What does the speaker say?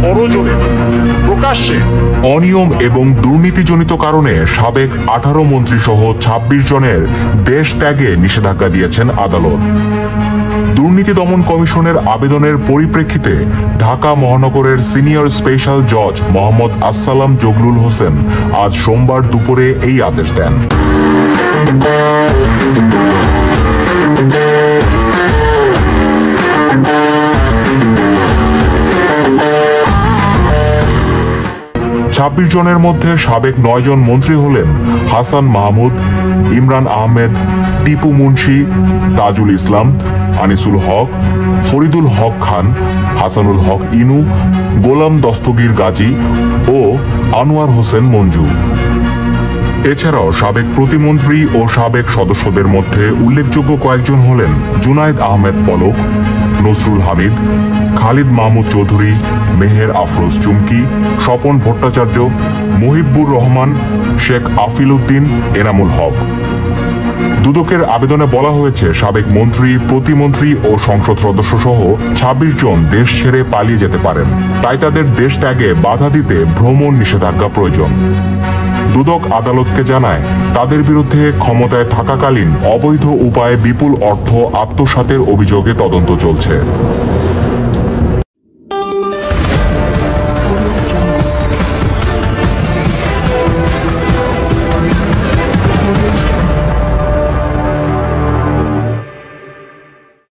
পরজোরে প্রকাশ্যে অনিয়ম এবং দুর্নীতিজনিত কারণে সাবেক 18 মন্ত্রী সহ 26 জনের দেশ ত্যাগে নিষেধাজ্ঞা দিয়েছেন আদালত। দুর্নীতি দমন কমিশনের আবেদনের পরিপ্রেক্ষিতে ঢাকা মহানগরের সিনিয়র স্পেশাল জজ মোহাম্মদ আসসালাম জগলুল হোসেন আজ সোমবার দুপুরে এই আদেশ দেন। 26 জনের মধ্যে সাবেক 9 জন মন্ত্রী হলেন হাসান মাহমুদ, ইমরান আহমেদ, টিপু মুন্সি, তাজুল ইসলাম, আনিসুল হক, ফরিদুল হক খান, হাসানুল হক ইনু, গোলাম দস্তগীর গাজী ও আনোয়ার হোসেন মঞ্জু। এছাড়াও সাবেক প্রতিমন্ত্রী ও সাবেক সদস্যদের মধ্যে উল্লেখযোগ্য কয়েকজন হলেন জুনায়েদ আহমেদ পলক, নসরুল হামিদ, খালিদ মাহমুদ চৌধুরী, মেহের আফরোজ চুমকি, স্বপন ভট্টাচার্য, মুহিবুর রহমান, শেখ আফিল উদ্দিন, এনামুল হক। দুদকের আবেদনে বলা হয়েছে সাবেক মন্ত্রী, প্রতিমন্ত্রী ও সংসদ সদস্য সহ 26 জন দেশ ছেড়ে পালিয়ে যেতে পারেন, তাই তাদের দেশ ত্যাগে বাধা দিতে ভ্রমণ নিষেধাজ্ঞা প্রয়োজন। দুদক আদালতকে জানায় তাদের বিরুদ্ধে ক্ষমতায় থাকাকালীন অবৈধ উপায়ে বিপুল অর্থ আত্মসাতের অভিযোগে তদন্ত চলছে।